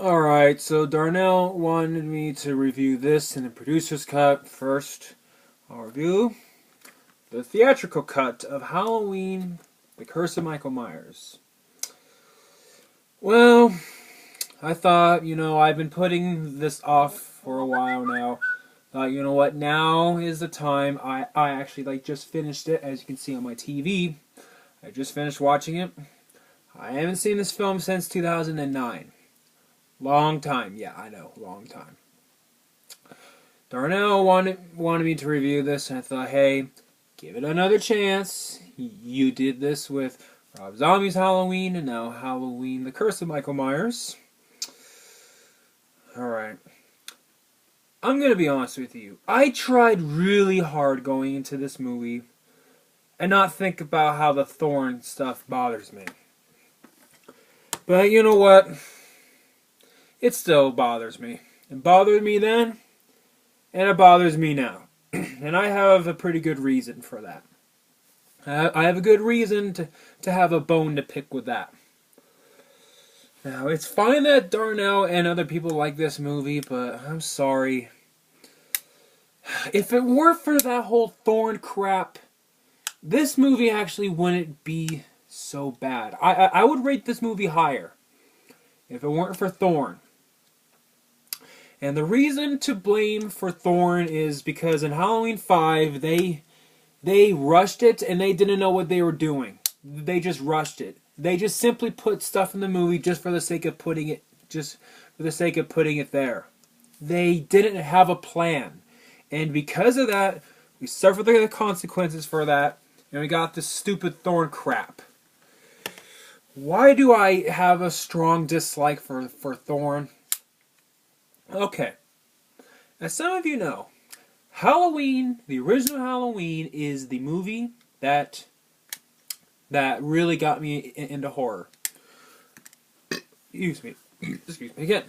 Alright, so Darnell wanted me to review this in the producer's cut. First, I'll review the theatrical cut of Halloween, The Curse of Michael Myers. Well, I thought, I've been putting this off for a while now. Thought, you know what, now is the time. I actually, just finished it, as you can see on my TV. I just finished watching it. I haven't seen this film since 2009. Long time, yeah, I know, long time. Darnell wanted me to review this, and I thought, hey, give it another chance. You did this with Rob Zombie's Halloween, and now Halloween, The Curse of Michael Myers. Alright. I'm going to be honest with you. I tried really hard going into this movie and not think about how the Thorn stuff bothers me. But you know what? It still bothers me. It bothered me then, and it bothers me now. And I have a pretty good reason for that. I have a good reason to have a bone to pick with that. Now, it's fine that Darnell and other people like this movie, but I'm sorry. If it weren't for that whole Thorn crap, this movie actually wouldn't be so bad. I would rate this movie higher if it weren't for Thorn. And the reason to blame for Thorn is because in Halloween 5, they rushed it and they didn't know what they were doing. They just rushed it. They just simply put stuff in the movie just for the sake of putting it there. They didn't have a plan. And because of that, we suffered the consequences for that, and we got this stupid Thorn crap. Why do I have a strong dislike for Thorn? Okay, as some of you know, Halloween, the original Halloween, is the movie that really got me into horror. Excuse me again.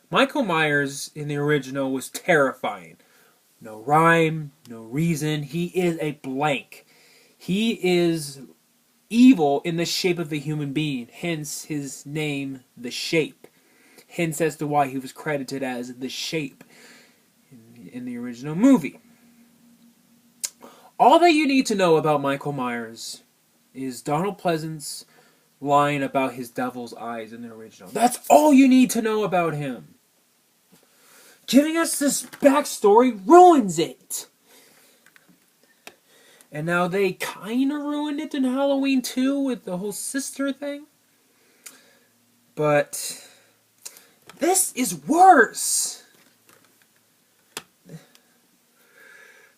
Michael Myers in the original was terrifying. No rhyme, no reason. He is a blank. He is evil in the shape of a human being, hence his name, The Shape. Hence as to why he was credited as The Shape in the original movie. All that you need to know about Michael Myers is Donald Pleasant's line about his devil's eyes in the original. That's all you need to know about him. Giving us this backstory ruins it. And now they kind of ruined it in Halloween 2 with the whole sister thing. But this is worse.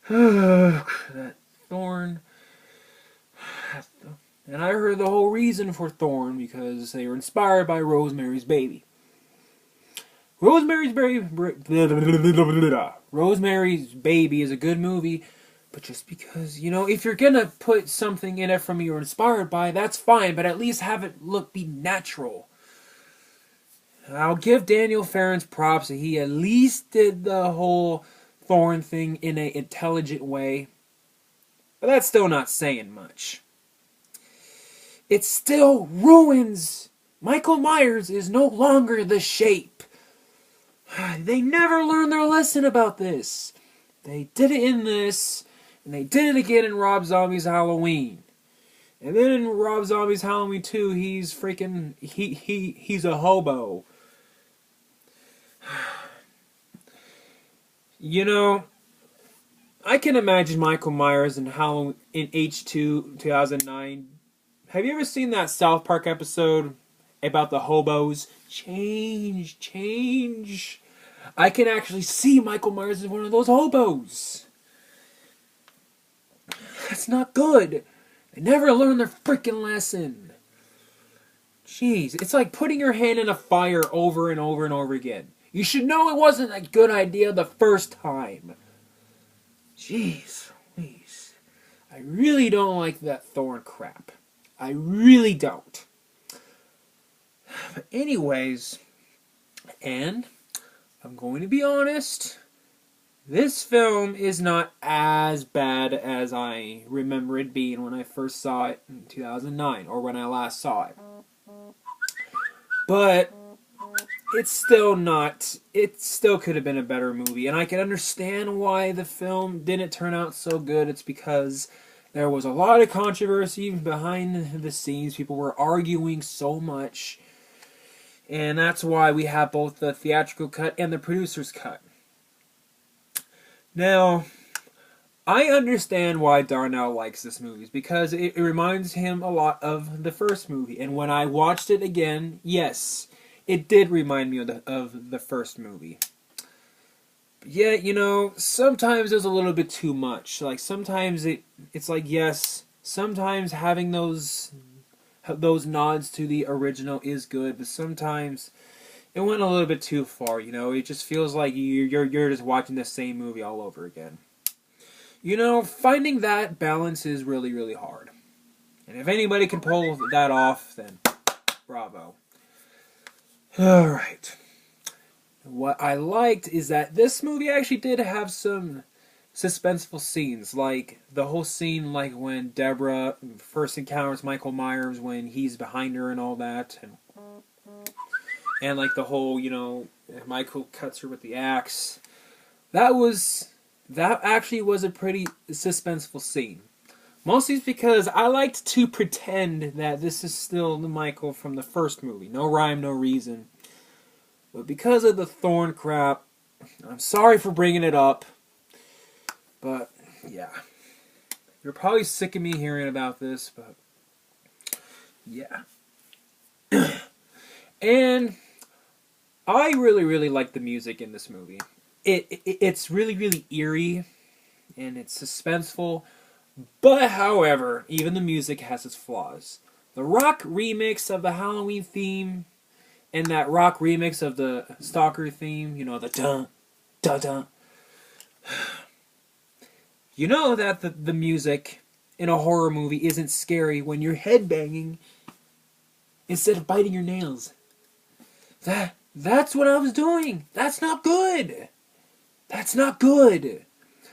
That Thorn. And I heard the whole reason for Thorn because they were inspired by Rosemary's Baby. Rosemary's Baby is a good movie, but just because, if you're gonna put something in it from you're inspired by, that's fine, but at least have it be natural. I'll give Daniel Farron's props that he at least did the whole Thorn thing in an intelligent way. But that's still not saying much. It still ruins. Michael Myers is no longer The Shape. They never learned their lesson about this. They did it in this, and they did it again in Rob Zombie's Halloween. And then in Rob Zombie's Halloween 2, he's freaking... He's a hobo. I can imagine Michael Myers in Halloween in H2 2009. Have you ever seen that South Park episode about the hobos? Change. I can actually see Michael Myers as one of those hobos. That's not good. They never learn their freaking lesson. Jeez, it's like putting your hand in a fire over and over and over again. You should know it wasn't a good idea the first time. Jeez, please. I really don't like that Thorn crap. I really don't. But anyways, and I'm going to be honest, this film is not as bad as I remember it being when I first saw it in 2009, or when I last saw it. But it's still not. It still could have been a better movie, and I can understand why the film didn't turn out so good. It's because there was a lot of controversy behind the scenes. People were arguing so much, and that's why we have both the theatrical cut and the producer's cut. Now, I understand why Darnell likes this movie because it reminds him a lot of the first movie. And when I watched it again, yes, it did remind me of the first movie. But yeah, sometimes there's a little bit too much. Like sometimes it's like yes, sometimes having those nods to the original is good, but sometimes it went a little bit too far. It just feels like you're just watching the same movie all over again. Finding that balance is really, really hard. And if anybody can pull that off, then bravo. Alright. What I liked is that this movie actually did have some suspenseful scenes. Like the whole scene like when Deborah first encounters Michael Myers when he's behind her and all that. And like the whole, Michael cuts her with the axe. That actually was a pretty suspenseful scene. Mostly because I liked to pretend that this is still the Michael from the first movie. No rhyme, no reason. But because of the thorn crap, I'm sorry for bringing it up. But, yeah. You're probably sick of me hearing about this, but yeah. And I really, really like the music in this movie. It's really, really eerie, and it's suspenseful, but however, even the music has its flaws. The rock remix of the Halloween theme, and that rock remix of the Stalker theme, the dun, dun, dun. You know that the music in a horror movie isn't scary when you're headbanging instead of biting your nails. That's what I was doing. That's not good. That's not good.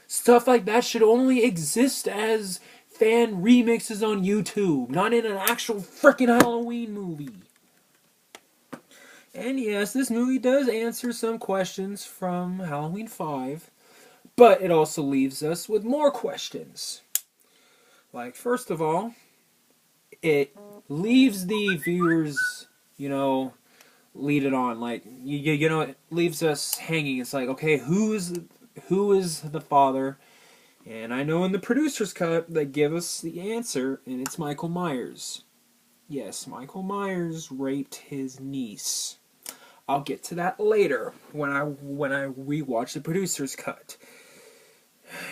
Stuff like that should only exist as fan remixes on YouTube, not in an actual freaking Halloween movie. And yes, this movie does answer some questions from Halloween 5, but it also leaves us with more questions. Like, first of all, it leaves the viewers, lead it on. Like, it leaves us hanging. It's like, okay, who is the father? And I know in the producer's cut, they give us the answer, and it's Michael Myers. Yes, Michael Myers raped his niece. I'll get to that later when I rewatch the producer's cut.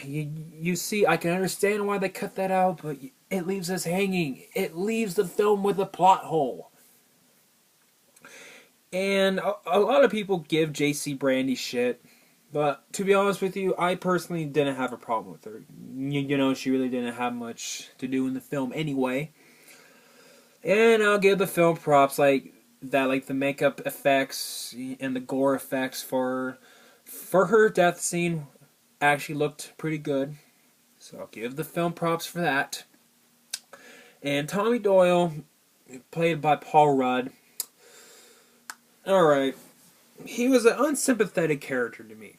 You see, I can understand why they cut that out, but it leaves us hanging. It leaves the film with a plot hole. And a lot of people give J.C. Brandy shit, but to be honest with you, I personally didn't have a problem with her. She really didn't have much to do in the film anyway. And I'll give the film props like the makeup effects and the gore effects for her death scene actually looked pretty good. So I'll give the film props for that. And Tommy Doyle, played by Paul Rudd. Alright, he was an unsympathetic character to me.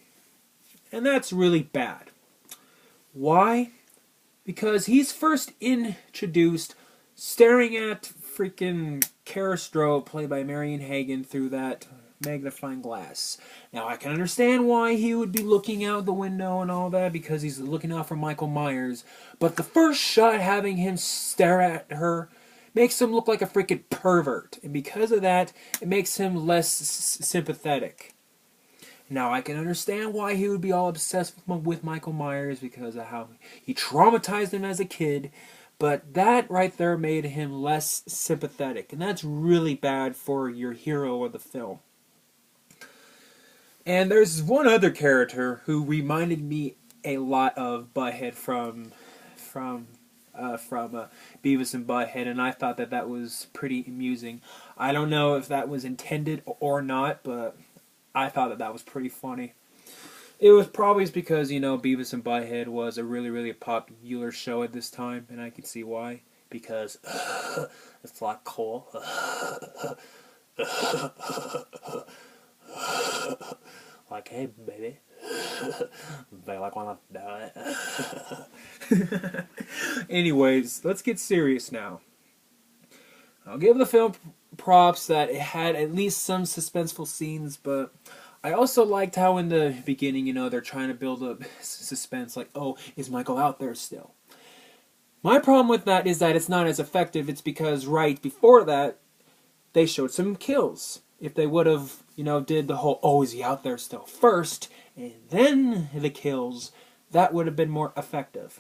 And that's really bad. Why? Because he's first introduced staring at freaking Kara Stroh, played by Marion Hagen, through that magnifying glass. Now, I can understand why he would be looking out the window and all that, because he's looking out for Michael Myers. But the first shot having him stare at her makes him look like a freaking pervert. And because of that, it makes him less sympathetic. Now, I can understand why he would be all obsessed with Michael Myers because of how he traumatized him as a kid. But that right there made him less sympathetic. And that's really bad for your hero of the film. And there's one other character who reminded me a lot of Butthead from Beavis and Butthead, and I thought that was pretty amusing. I don't know if that was intended or not, but I thought that was pretty funny. It was probably because, Beavis and Butthead was a really, really popular show at this time, and I can see why. Because it's like cool. Like, hey, baby. They like wanna die. Anyways, let's get serious now. I'll give the film props that it had at least some suspenseful scenes, but I also liked how in the beginning, they're trying to build up suspense, like, oh, is Michael out there still? My problem with that is that it's not as effective. It's because right before that, they showed some kills. If they would have, did the whole, oh, is he out there still first, and then the kills, that would have been more effective.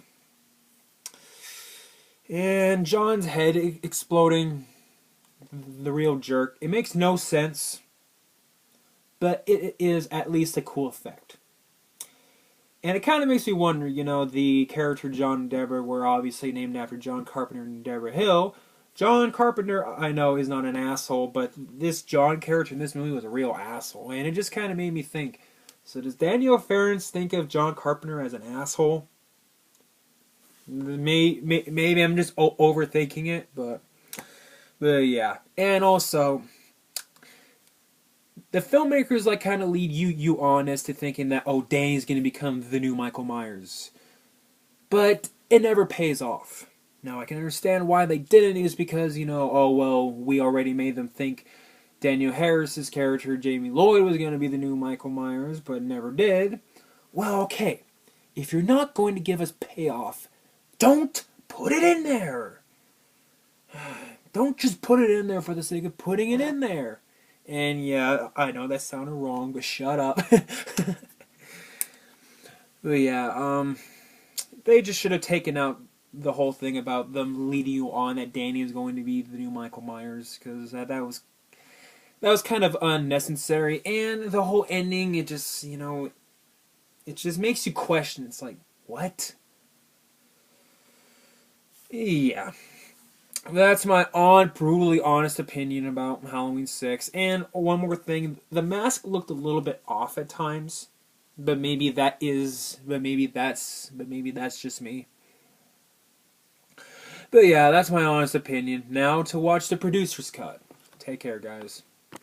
And John's head exploding, the real jerk. It makes no sense, but it is at least a cool effect. And it kind of makes me wonder, the character John and Deborah were obviously named after John Carpenter and Deborah Hill. John Carpenter, I know, is not an asshole, but this John character in this movie was a real asshole. And it just kind of made me think, so does Daniel Ferrance think of John Carpenter as an asshole? Maybe I'm just overthinking it, but yeah. And also, the filmmakers kind of lead you on as to thinking that, oh, Danny's going to become the new Michael Myers. But it never pays off. Now, I can understand why they didn't, is because, oh, well, we already made them think Daniel Harris's character, Jamie Lloyd, was going to be the new Michael Myers, but never did. Well, okay, if you're not going to give us payoff, don't put it in there. Don't just put it in there for the sake of putting it in there. And yeah, I know that sounded wrong, but shut up. But yeah, they just should have taken out the whole thing about them leading you on that Danny is going to be the new Michael Myers, because that was kind of unnecessary. And the whole ending, it just it just makes you question. It's like, what? Yeah. That's my brutally honest opinion about Halloween 6. And one more thing, the mask looked a little bit off at times, but maybe that's just me. But yeah, that's my honest opinion. Now to watch the producer's cut. Take care, guys.